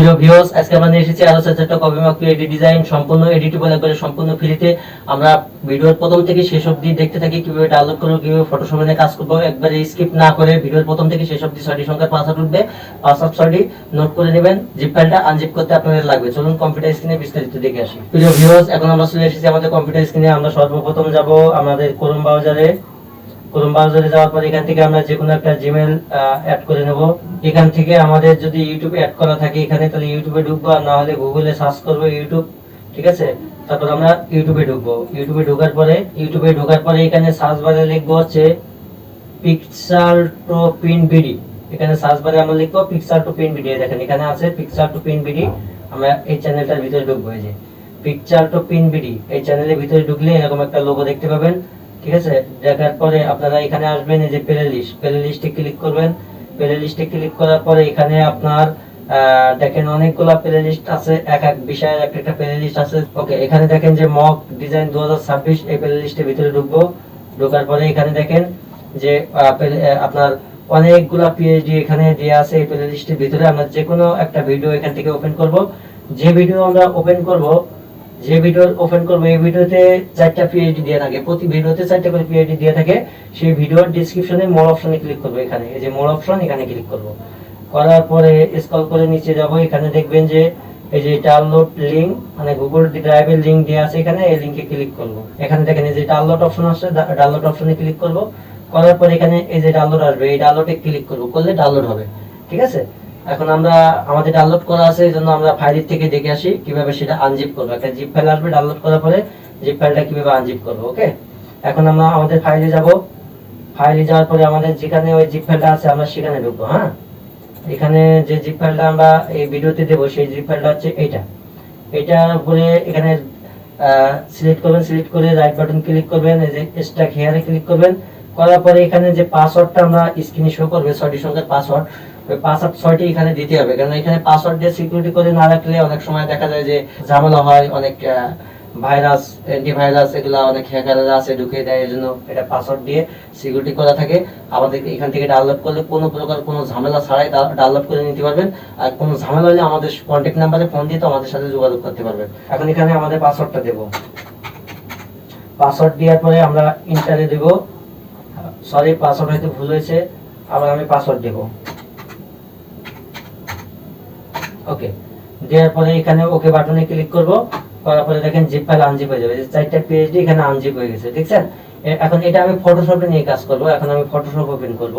প্রিয় ভিউয়ার্স, আজকে আমরা নিয়ে এসেছি আরো একটা কপি মার্ক পিএইচডি ডিজাইন সম্পূর্ণ এডিটেবল, একবারে সম্পূর্ণ ফ্রিতে। আমরা ভিডিওর প্রথম থেকে শেষ অবধি দেখতে থাকি কিভাবে ডাউনলোড করব, কিভাবে ফটোশপে নিয়ে কাজ করব, একবারে স্কিপ না করে ভিডিওর প্রথম থেকে শেষ অবধি 6টি সংখ্যার পাসওয়ার্ড উঠবে, পাসওয়ার্ড 6টি নোট করে নেবেন। জিপ ফাইলটা আনজিপ করতে আপনাদের লাগবে। চলুন কম্পিউটার স্ক্রিনে বিস্তারিত দেখে আসি। প্রিয় ভিউয়ার্স, এখন আমরা চলে এসেছি আমাদের কম্পিউটার স্ক্রিনে। আমরা সর্বপ্রথম যাব আমাদের ক্রোম ব্রাউজারে। ক্রোম ব্রাউজারে যাওয়ার পর এখান থেকে আমরা যে কোনো একটা জিমেইল অ্যাড করে নেব। এখান থেকে আমাদের যদি ইউটিউব অ্যাড করা থাকে এখানে, তাহলে ইউটিউবে ঢুকবো, আর না হলে গুগলে সার্চ করব ইউটিউব, ঠিক আছে। তারপর আমরা ইউটিউবে ঢুকবো। ইউটিউবে ঢোকার পরে এখানে সার্চ বারে লিখবো হচ্ছে পিক্সাল টু পিন বিডি। এখানে সার্চ বারে আমরা লিখবো পিক্সাল টু পিন বিডি। দেখেন এখানে আছে পিক্সাল টু পিন বিডি। আমরা এই চ্যানেলটার ভিতরে ঢুকবো। এই যে পিক্সাল টু পিন বিডি, এই চ্যানেলের ভিতরে ঢুকলে এরকম একটা লোগো দেখতে পাবেন, ঠিক আছে। দেখার পরে আপনারা এখানে আসবেন, এই যে প্লে লিস্টে ক্লিক করবেন। প্লে লিস্টে ক্লিক করার পরে এখানে আপনার দেখেন অনেকগুলো প্লে লিস্ট আছে, এক এক বিষয়ের একটা প্লে লিস্ট আছে। ওকে, এখানে দেখেন যে মক ডিজাইন 2026, এই প্লে লিস্টের ভিতরে ঢুকবো। ঢোকার পরে এখানে দেখেন যে আপনার অনেকগুলা পিএইচডি এখানে দেয়া আছে এই প্লে লিস্টের ভিতরে। আমরা যে কোনো একটা ভিডিও এখান থেকে ওপেন করব। যে ভিডিও আমরা ওপেন করব এই ভিডিওতে 4টা পিএইচডি দেয়া থাকে, প্রতি ভিডিওতে 4টা করে পিএইচডি দেয়া থাকে। সেই ভিডিওর ডেসক্রিপশনে মোর অপশনে ক্লিক করব। এখানে এই যে মোর অপশন, এখানে ক্লিক করব। করার পরে স্ক্রল করে নিচে যাব। এখানে দেখবেন যে এই যে ডাউনলোড লিংক, মানে গুগল ড্রাইভের লিংক দেয়া আছে, এখানে এই লিংকে ক্লিক করব। এখানে দেখেন এই যে ডাউনলোড অপশন আছে, ডাউনলোড অপশনে ক্লিক করব। করার পরে এখানে এই যে ডাউনলোড আসবে, এই ডাউনলোডে ক্লিক করব, করলে ডাউনলোড হবে, ঠিক আছে। এখন আমরা আমাদের ডাউনলোড করা আছে, এজন্য আমরা ফাইল থেকে দেখে আসি কিভাবে সেটা আনজিপ করব। একটা জিপ ফাইল আসবে, ডাউনলোড করার পরে জিপ ফাইলটা কিভাবে আনজিপ করব। ওকে, এখন আমরা আমাদের ফাইলে যাব। ফাইলে যাওয়ার পরে আমাদের যেখানে ওই জিপ ফাইলটা আছে আমরা সেখানে ঢুকবো। হ্যাঁ, এখানে যে জিপ ফাইলটা আমরা এই ভিডিওতে দেব সেই জিপ ফাইলটা হচ্ছে এইটার উপরে এখানে সিলেক্ট করবেন। সিলেক্ট করে রাইট বাটন ক্লিক করবেন, এই যে স্ট্যাক হেয়ারে ক্লিক করবেন। করার পরে এখানে যে পাসওয়ার্ডটা আমরা স্ক্রিনে শো করবে 6টি সংখ্যার পাসওয়ার্ড, ওই পাসওয়ার্ড 6টি এখানে দিতে হবে। কারণ এখানে পাসওয়ার্ড দিয়ে সিকিউরিটি করে না রাখলে অনেক সময় দেখা যায় যে ঝামেলা হয়, অনেক ভাইরাস, অ্যান্টিভাইরাস এগুলা অনেক হ্যাকাররা আছে ঢুকে দেয়। এজন্য এটা পাসওয়ার্ড দিয়ে সিকিউরিটি করা থাকে। আমাদের এখান থেকে ডাউনলোড করলে কোনো প্রকার কোনো ঝামেলা ছাড়াই ডাউনলোড করে নিতে পারবেন। আর কোনো ঝামেলা হলে আমাদের কন্ট্যাক্ট নাম্বারে ফোন দিয়ে তো আমাদের সাথে যোগাযোগ করতে পারবেন। এখন এখানে আমাদের পাসওয়ার্ডটা দেব। পাসওয়ার্ড দেওয়ার পরে আমরা ইন্টারে দেব। সরি, পাসওয়ার্ড হয়তো ভুল হয়েছে, আবার আমি পাসওয়ার্ড দেব। ওকে, দেওয়ার পরে এখানে ওকে বাটনে ক্লিক করব। করার পরে দেখেন জিপ ফাইল আনজিপ হয়ে যাবে। 4টা পিএইচডি এখানে আনজিপ হয়ে গেছে, দেখছেন। এখন এটা আমি ফটোশপে নিয়ে কাজ করব। এখন আমি ফটোশপ ওপেন করব।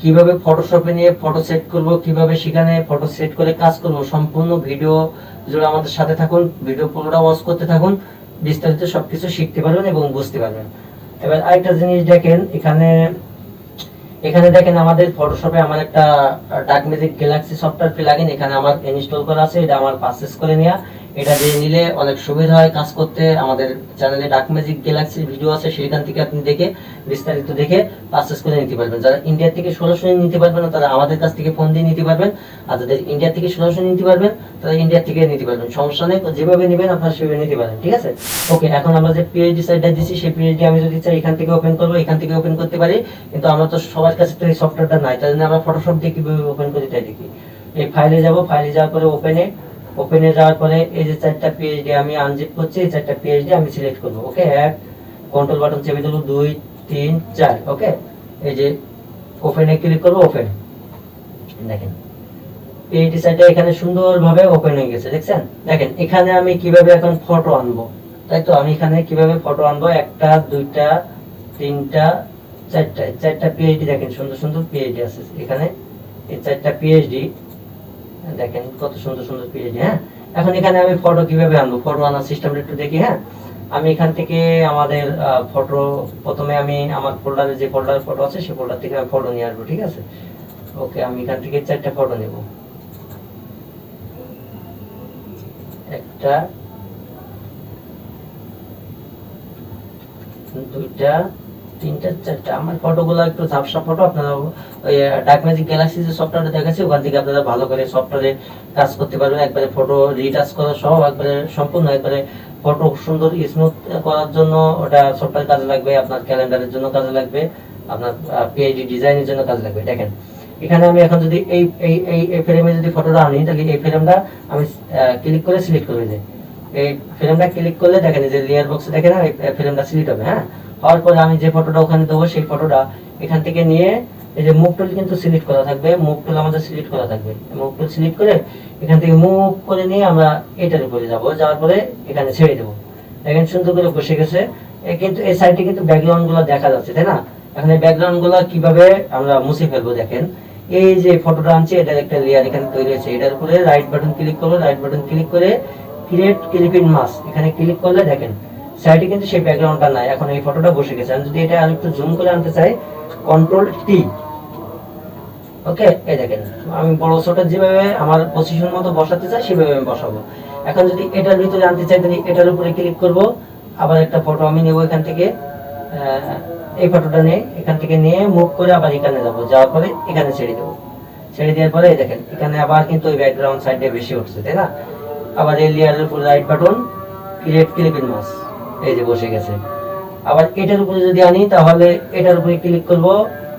কিভাবে ফটোশপে নিয়ে ফটো সেট করব, কিভাবে সেখানে ফটো সেট করে কাজ করব, সম্পূর্ণ ভিডিও জুড়ে আমাদের সাথে থাকুন। ভিডিও পুরোটা ওয়াচ করতে থাকুন, বিস্তারিত সবকিছু শিখতে পারবেন এবং বুঝতে পারবেন। এবার আরেকটা জিনিস দেখেন, এখানে দেখেন আমাদের ফটোশপে আমার একটা ডাকমেজিক গ্যালাক্সি সফটওয়্যার প্লাগইন এখানে আমার ইনস্টল করা আছে। এটা আমার পারচেজ করে নেওয়া। এটা দিয়ে নিলে অনেক সুবিধা হয় কাজ করতে। আমাদের চ্যানেলে ডাকমেজিক গ্যালাক্সি ভিডিও আছে, সেখান থেকে আপনি দেখে বিস্তারিত দেখে পারচেজ করে নিতে পারবেন। যারা ইন্ডিয়া থেকে সরাসরি নিতে পারবেন না তারা আমাদের কাছ থেকে ফোন দিয়ে নিতে পারবেন, আর যাদের ইন্ডিয়া থেকে সরাসরি নিতে পারবেন তারা ইন্ডিয়া থেকে নিতে পারবেন। সমস্যা নেই, যেভাবে নেবেন আপনারা সেভাবে নিতে পারেন, ঠিক আছে। ওকে, এখন আমরা যে পিএইচডি সাইটটা দিছি সেই পিএইচডি আমি যদি চাই এখান থেকে ওপেন করব, এখান থেকে ওপেন করতে পারি। কিন্তু আমরা তো সবার কাছে তো এই সফটওয়্যারটা নাই, তাই জন্য আমরা ফটোশপ দিয়ে কিভাবে ওপেন করি তাই দেখি। এই ফাইলে যাব। ফাইলে যাওয়ার পরে ওপেনে যাওয়ার পরে এই যে 4টা পিএইচডি আমি আনজিপ করছি, এই 4টা পিএইচডি আমি সিলেক্ট করব। ওকে, এক কন্ট্রোল বাটন চেপে দেব, 2 3 4। ওকে, এই যে ওপেনে ক্লিক করব। ওপেন, দেখেন পিএইচডি সাইটটা এখানে সুন্দরভাবে ওপেন হয়ে গেছে, দেখছেন। দেখেন এখানে আমি কিভাবে এখন ফটো আনবো, তাই তো। আমি এখানে কিভাবে ফটো আনবো, 1টা 2টা 3টা 4টা পিএইচডি দেখেন, সুন্দর সুন্দর পিএইচডি আছে এখানে। এই 4টা পিএইচডি দেখেন কত সুন্দর সুন্দর পিএইচডি। হ্যাঁ, এখন এখানে আমি ফটো কিভাবে আনবো, ফটো আনার সিস্টেমটা একটু দেখি। হ্যাঁ, আমি এখান থেকে আমাদের ফটো, প্রথমে আমি আমার ফোল্ডারে যে ফোল্ডারে ফটো আছে সেই ফোল্ডার থেকে আমি ফটো নিয়ে আসবো, ঠিক আছে। ওকে, আমি এখান থেকে 4টা ফটো নেব। 1টা 2টা 3টা 4টা। আমার ফটোগুলো একটু ঝাপসা ফটো। আপনারা ওই ডাকমেজিক গ্যালাক্সি যে সফটওয়্যারটা দেখাচ্ছি ওখান থেকে আপনারা ভালো করে সফটওয়্যারে কাজ করতে পারবেন। একবারে ফটো রিটাচ করা সহ একবারে সম্পূর্ণ একবারে ফটো সুন্দর স্মুথ করার জন্য ওটা সফটওয়্যার কাজে লাগবে, আপনার ক্যালেন্ডারের জন্য কাজে লাগবে, আপনার পিএইচডি ডিজাইনের জন্য কাজে লাগবে। দেখেন এখানে আমি এখন যদি এই ফ্রেমে যদি ফটোটা আনি, তাহলে এই ফ্রেমটা আমি ক্লিক করে সিলেক্ট করে দিই। এই ফ্রেমটা ক্লিক করলে দেখেন যে লেয়ার বক্সে দেখেন এই ফ্রেমটা সিলেক্ট হবে। হ্যাঁ, হওয়ার পরে আমি যে ফটোটা ওখানে দেবো সেই ফটোটা এখান থেকে নিয়ে এই যে মুভ টুল কিন্তু সিলেক্ট করা থাকবে, মুভ টুল আমাদের সিলেক্ট করা থাকবে। মুভ টুল সিলেক্ট করে এখান থেকে মুভ করে নিয়ে আমরা এটার উপরে যাব, যাওয়ার পরে এখানে ছেড়ে দেবো। দেখেন সুন্দর করে বসে গেছে। কিন্তু এই সাইডে কিন্তু ব্যাকগ্রাউন্ড গুলো দেখা যাচ্ছে, তাই না? এখন এই ব্যাকগ্রাউন্ড গুলো কিভাবে আমরা মুছে ফেলবো দেখেন। এই যে ফটোটা আনছি, এটার একটা লেয়ার এখানে তৈরি হয়েছে, এটার উপরে রাইট বাটন ক্লিক করবো, রাইট বাটন ক্লিক করে ক্রিয়েট ক্লিপ ইন মাস্ক এখানে ক্লিক করলে দেখেন সাইডে কিন্তু সেই ব্যাকগ্রাউন্ডটা নাই, এখন এই ফটোটা বসে গেছে। আমি যদি এটা আরেকটু জুম করে আনতে চাই, কন্ট্রোল টি, ওকে, এই দেখেন আমি বড় ছোট যেভাবে আমার পজিশন মতো বসাতে চাই সেভাবে আমি বসাবো। এখন যদি এটার ভিতরে আনতে চাই, তাহলে এটার উপরে ক্লিক করব, আবার একটা ফটো আমি নেব এখান থেকে, এই ফটোটা নিয়ে এখান থেকে নিয়ে মুভ করে আবার এখানে যাব, যাওয়ার পরে এখানে ছেড়ে দেবো। ছেড়ে দেওয়ার পরে দেখেন এখানে আবার কিন্তু ওই ব্যাকগ্রাউন্ড সাইডে বেশি উঠছে, তাই না? আবার এই লেয়ারের উপর right button create clip in mask, এই যে বসে গেছে। আবার এটার উপরে যদি আনি, তাহলে এটার উপরে ক্লিক করব,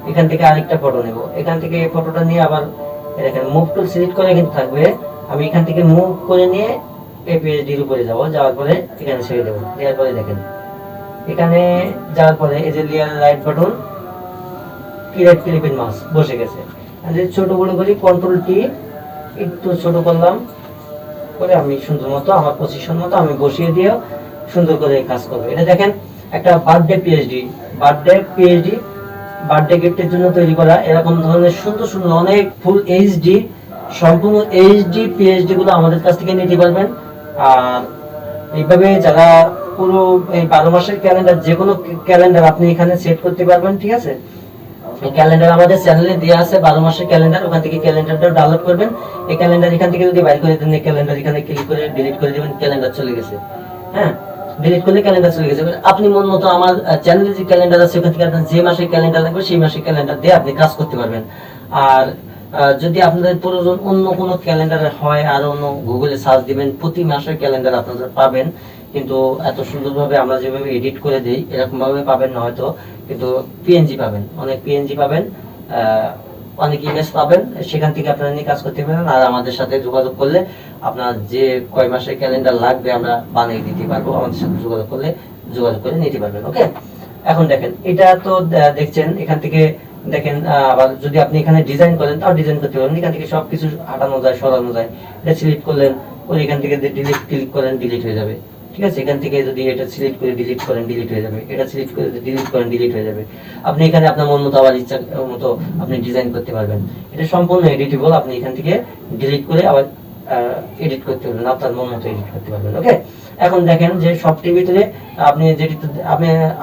এখান থেকে আরেকটা ফটো নেব, এখান থেকে এই ফটোটা নিয়ে আবার দেখেন মুভ টুল সিলেক্ট করে কিন্তু থাকবে, আমি এখান থেকে মুভ করে নিয়ে এই পেজটির উপরে যাব, যাওয়ার পরে এখানে ছেড়ে দেবো। দেওয়ার পরে দেখেন এখানে যাওয়ার পরে এই যে layer right button create clip in mask বসে গেছে। ছোট বড় করি, কন্ট্রোল টি, একটু ছোট করলাম করে আমি সুন্দর মতো আমার পজিশন মতো আমি বসিয়ে দিয়ে সুন্দর করে কাজ করবো। এটা দেখেন একটা বার্থডে পিএইচডি, বার্থডে গিফটের জন্য তৈরি করা এরকম ধরনের সুন্দর সুন্দর অনেক ফুল এইচডি, সম্পূর্ণ এইচডি পিএইচডি গুলো আমাদের কাছ থেকে নিতে পারবেন। আর এইভাবে যারা পুরো এই 12 মাসের ক্যালেন্ডার, যে কোনো ক্যালেন্ডার আপনি এখানে সেট করতে পারবেন, ঠিক আছে? এই ক্যালেন্ডার আমাদের চ্যানেলে দেওয়া আছে 12 মাসের ক্যালেন্ডার, ওখান থেকে ক্যালেন্ডারটা ডাউনলোড করবেন। এই ক্যালেন্ডার এখান থেকে যদি বাইর করে দেন, এই ক্যালেন্ডার এখানে ক্লিক করে ডিলিট করে দিবেন, ক্যালেন্ডার চলে গেছে। হ্যাঁ, ডিলিট করলে ক্যালেন্ডার চলে গেছে। আপনি মন মতো আমার চ্যানেলে যে ক্যালেন্ডার আছে ওখান থেকে আপনার যে মাসের ক্যালেন্ডার লাগবে সেই মাসের ক্যালেন্ডার দিয়ে আপনি কাজ করতে পারবেন। আর যদি আপনাদের প্রয়োজন অন্য কোনো ক্যালেন্ডার হয়, আর অন্য গুগলে সার্চ দিবেন, প্রতি মাসের ক্যালেন্ডার আপনারা পাবেন, কিন্তু এত সুন্দরভাবে আমরা যেভাবে এডিট করে দিই এরকম ভাবে পাবেন না হয়তো, কিন্তু পিএনজি পাবেন, অনেক পিএনজি পাবেন, অনেক ইমেজ পাবেন, সেখান থেকে আপনারা নিয়ে কাজ করতে পারেন। আর আমাদের সাথে যোগাযোগ করলে আপনার যে কয় মাসের ক্যালেন্ডার লাগবে আমরা বানিয়ে দিতে পারবো, আমাদের সাথে যোগাযোগ করে নিতে পারবেন। ওকে, এখন দেখেন এটা তো দেখছেন, এখান থেকে দেখেন আবার যদি আপনি এখানে ডিজাইন করেন তাও ডিজাইন করতে পারবেন, এখান থেকে সবকিছু হাঁটানো যায়, সরানো যায়। এটা সিলেক্ট করলেন করে এখান থেকে ডিলিট ক্লিক করেন, ডিলিট হয়ে যাবে, ঠিক আছে? এখান থেকে যদি এটা সিলেক্ট করে ডিলিট করেন, ডিলিট হয়ে যাবে, এটা সিলেক্ট করে ডিলিট করেন, ডিলিট হয়ে যাবে। আপনি এখানে আপনার মন মতো আবার ইচ্ছা মতো আপনি ডিজাইন করতে পারবেন। এটা সম্পূর্ণ এডিটেবল, আপনি এখান থেকে ডিলিট করে আবার এডিট করতে পারবেন, আপনার মন মতো এডিট করতে পারবেন। ওকে, এখন দেখেন যে সবটির ভিতরে আপনি যেটি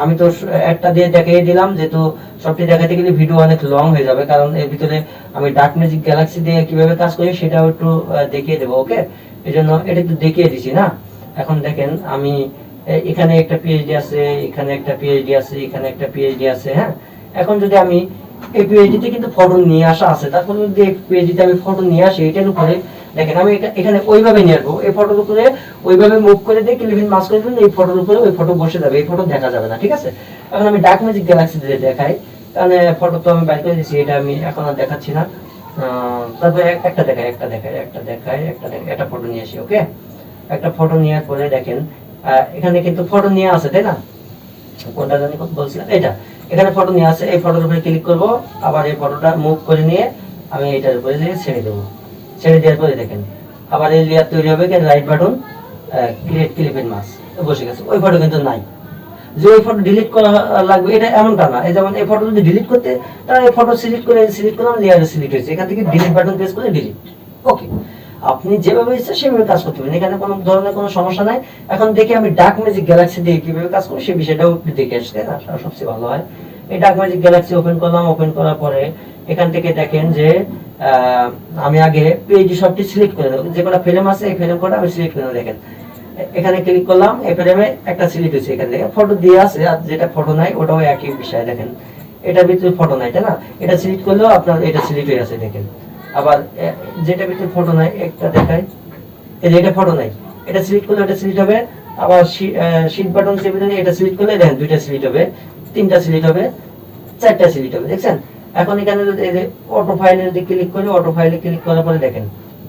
আমি তো একটা দিয়ে দেখিয়ে দিলাম, যেহেতু সবটি দেখাতে গেলে ভিডিও অনেক লং হয়ে যাবে, কারণ এর ভিতরে আমি ডার্ক ম্যাজিক গ্যালাক্সি দিয়ে কিভাবে কাজ করি সেটাও একটু দেখিয়ে দেবো। ওকে, এই জন্য এটা একটু দেখিয়ে দিছি না। এখন দেখেন আমি এখানে একটা পিএইচডি আছে, এখানে একটা পিএইচডি আছে, এখানে একটা পিএইচডি আছে। হ্যাঁ, এখন যদি আমি এই পিএইচডিতে কিন্তু ফটো নিয়ে আসা আছে, তারপরে যদি এই পিএইচডিতে আমি ফটো নিয়ে আসি, এটার উপরে দেখেন আমি এখানে ওইভাবে নিয়ে আসবো, এই ফটোর উপরে ওইভাবে মুভ করে দিয়ে ক্লিপ ইন মাস্ক করে দিন, এই ফটোর উপরে ওই ফটো বসে যাবে, এই ফটো দেখা যাবে না, ঠিক আছে? এখন আমি ডার্ক ম্যাজিক গ্যালাক্সি দিয়ে দেখাই, তাহলে ফটো তো আমি বাইর করে দিয়েছি, এটা আমি এখন আর দেখাচ্ছি না। তারপরে একটা দেখাই, একটা ফটো নিয়ে আসি। ওকে, একটা ফটো নেওয়ার পরে দেখেন এখানে কিন্তু ফটো নিয়ে আছে, তাই না? কোনটা জানি বলছিলাম, এটা এখানে ফটো নিয়ে আছে, এই ফটোর উপরে ক্লিক করব, আবার এই ফটোটা মুভ করে নিয়ে আমি এটার উপরে ছেড়ে দেবো। ছেড়ে দেওয়ার পরে দেখেন আবার এই লেয়ার তৈরি হবে, right button create clip in mask বসে গেছে। ওই ফটো কিন্তু নাই, যে ওই ফটো ডিলিট করা লাগবে এটা এমনটা না। এই যেমন এই ফটো যদি ডিলিট করতে, তাহলে এই ফটো সিলেক্ট করলাম, লেয়ারে সিলেক্ট হয়েছে, এখান থেকে ডিলিট বাটন প্রেস করে ডিলিট। ওকে, আপনি যেভাবে ইচ্ছা সেভাবে কাজ করতে পারেন, এখানে কোনো ধরনের কোনো সমস্যা নাই। এখন দেখি আমি ডার্ক ম্যাজিক গ্যালাক্সি দিয়ে কিভাবে কাজ করি সেই বিষয়টাও দেখে আসতে না, সবচেয়ে ভালো হয়। এই ডার্ক ম্যাজিক গ্যালাক্সি ওপেন করলাম, ওপেন করার পরে এখান থেকে দেখেন যে আমি আগে পেজে সবটি সিলেক্ট করে দেবো, যে কোনো ফ্রেম আছে এই ফ্রেম কোডটা আমি সিলেক্ট করে দেবো। দেখেন এখানে ক্লিক করলাম, এই ফ্রেমে একটা সিলেক্ট হয়েছে, এখান থেকে ফটো দিয়ে আছে, আর যেটা ফটো নাই ওটাও একই বিষয়। দেখেন এটার ভিতরে ফটো নাই, তাই না? এটা সিলেক্ট করলেও আপনার এটা সিলেক্ট হয়ে আছে। দেখেন আবার যেটা ভিতরে ফটো নাই একটা দেখায়, এই যে এটা ফটো নাই, এটা সিলেক্ট করলে এটা সিলেক্ট হবে। আবার শিট বাটন চেপে দিলে এটা সিলেক্ট করলে দেখেন দুইটা সিলেক্ট হবে, তিনটা সিলেক্ট হবে, চারটা সিলেক্ট হবে। দেখছেন এখন এখানে যদি এই যে অটো ফাইলে যদি ক্লিক করি, অটো ফাইলে ক্লিক করার পরে দেখেন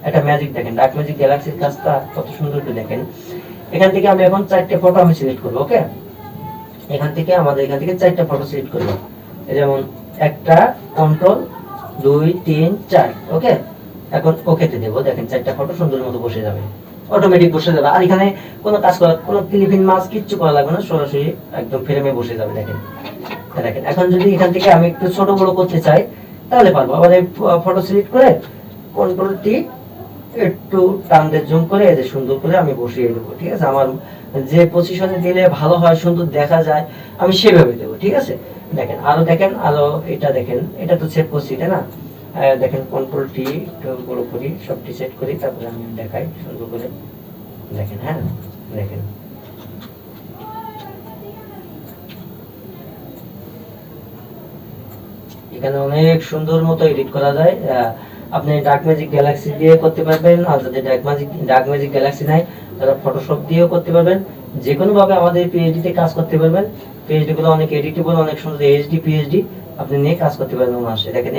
একটা ম্যাজিক, দেখেন ডার্ক ম্যাজিক গ্যালাক্সির কাজটা কত সুন্দর করে দেখেন। এখান থেকে আমি এখন 4টে ফটো আমি সিলেক্ট করব। ওকে, এখান থেকে 4টা ফটো সিলেক্ট করব। এই যেমন একটা, কন্ট্রোল 2 3 4। ওকে, এখন ওকেতে দেব। দেখেন 4টা ফটো সুন্দর মতো বসে যাবে, অটোমেটিক বসে যাবে। আর এখানে কোনো কাজ করা, কোনো ক্লিপিং মাস কিচ্ছু করা লাগবে না, সরাসরি একদম ফ্রেমে বসে যাবে। দেখেন দেখেন এখন যদি এখান থেকে আমি একটু ছোট বড় করতে চাই তাহলে পারবো। আবার এই ফটো সিলেক্ট করে কন্ট্রোল টি একটু টান দিয়ে জুম করে এই যে সুন্দর করে আমি বসিয়ে দেবো। ঠিক আছে, আমার যে পজিশনে দিলে ভালো হয়, সুন্দর দেখা যায়, আমি সেভাবে দেবো। ঠিক আছে, দেখেন আরো এটা দেখেন, এটা তো সেট করছি তাই না। দেখেন কন্ট্রোল টি একটু বড় করি, সবটি সেট করি, তারপরে আমি দেখাই সুন্দর করে। দেখেন, হ্যাঁ দেখেন এখানে অনেক সুন্দর মতো এডিট করা যায়। আপনি ডার্ক ম্যাজিক গ্যালাক্সি দিয়ে করতে পারবেন, আর যদি ডার্ক ম্যাজিক গ্যালাক্সি নাই তাহলে ফটোশপ দিয়েও করতে পারবেন। যে কোনো ভাবে আমাদের পিএইচডি তে কাজ করতে পারবেন। পিএইচডি গুলো অনেক এডিটেবল, অনেক সুন্দর এইচডি পিএইচডি আপনি নিয়ে কাজ করতে পারবেন মাসে। দেখেন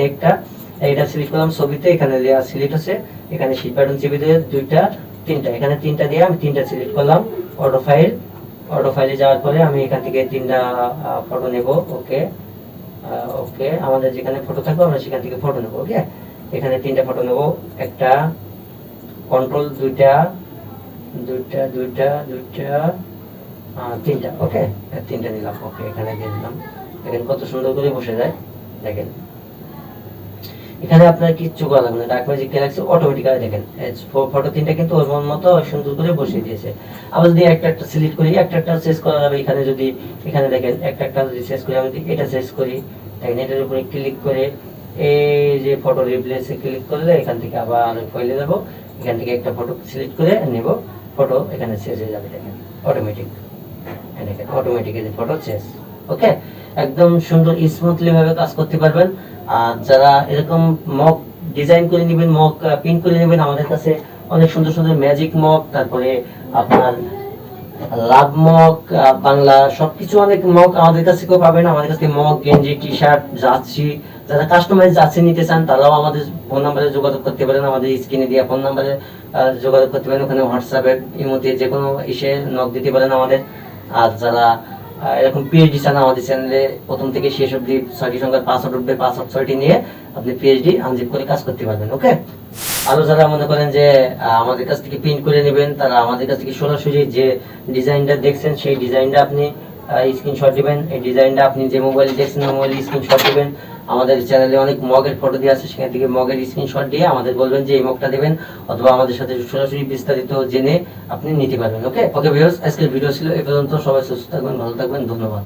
এটা সিলেক্ট করলাম ছবিতে, এখানে লেয়ার সিলেক্ট আছে, এখানে শিট বাটন চেপে দিয়ে 2টা 3টা, এখানে 3টা দিয়ে আমি 3টা সিলেক্ট করলাম। অটো ফাইলে যাওয়ার পরে আমি এখান থেকে 3টা ফটো নেব। ওকে, ওকে, আমাদের যেখানে ফটো থাকবে আমরা সেখান থেকে ফটো নেব। ওকে, এখানে 3টা ফটো নেব, একটা, কন্ট্রোল 2টা 3টা। ওকে, 3টা নিলাম। ওকে, এখানে দিয়ে দিলাম। দেখেন কত সুন্দর করে বসে যায়। দেখেন এখানে আপনার কিচ্ছু করা লাগবে না, ডার্ক ম্যাজিক গ্যালাক্সি অটোমেটিক্যালি দেখেন ফটো 3টা কিন্তু ওর মন মতো সুন্দর করে বসিয়ে দিয়েছে। আবার যদি একটা সিলেক্ট করি, একটা শেষ করা যাবে। এখানে দেখেন একটা যদি শেষ করি, আমি এটা শেষ করি, দেখেন এটার উপরে ক্লিক করে এই যে ফটো রিপ্লেসে ক্লিক করলে এখান থেকে আবার ফাইলে যাব, এখান থেকে একটা ফটো সিলেক্ট করে নেব, ফটো এখানে শেষ হয়ে যাবে। দেখেন অটোমেটিক এই ফটো শেষ। ওকে, একদম সুন্দর স্মুথলি ভাবে কাজ করতে পারবেন। আর যারা এরকম মক ডিজাইন করে নেবেন, মক প্রিন্ট করে নেবেন, আমাদের কাছে অনেক সুন্দর সুন্দর ম্যাজিক মক, তারপরে আপনার লাভ মক, বাংলা সবকিছু অনেক মক আমাদের কাছে কেউ পাবেন। আমাদের কাছে মক, গেঞ্জি, টি শার্ট, জার্সি, যারা কাস্টমাইজ জার্সি নিতে চান তারাও আমাদের ফোন নাম্বারে যোগাযোগ করতে পারেন, আমাদের স্ক্রিনে দেওয়া ফোন নাম্বারে যোগাযোগ করতে পারেন। ওখানে হোয়াটসঅ্যাপে, ইমোতে যে কোনো ইসে নক দিতে পারেন আমাদের। আর যারা এরকম পিএইচডি চান, আমাদের চ্যানেলে প্রথম থেকে শেষ অবধি 6টি সংখ্যার পাসওয়ার্ড উঠবে, পাসওয়ার্ড 6টি নিয়ে আপনি পিএইচডি আনজিপ করে কাজ করতে পারবেন। ওকে, আরো যারা মনে করেন যে আমাদের কাছ থেকে প্রিন্ট করে নেবেন, তারা আমাদের কাছ থেকে সরাসরি যে ডিজাইনটা দেখছেন সেই ডিজাইনটা আপনি স্ক্রিনশট দিবেন। এই ডিজাইনটা আপনি যে মোবাইলে দেখছেন মোবাইলে স্ক্রিনশট দিবেন। আমাদের চ্যানেলে অনেক মগের ফটো দিয়ে আছে, সেখান থেকে মগের স্ক্রিনশট দিয়ে আমাদের বলবেন যে এই মগটা দেবেন, অথবা আমাদের সাথে সরাসরি বিস্তারিত জেনে আপনি নিতে পারবেন। ওকে ভিউয়ার্স, আজকের ভিডিও ছিল এই পর্যন্ত। সবাই সুস্থ থাকবেন, ভালো থাকবেন, ধন্যবাদ।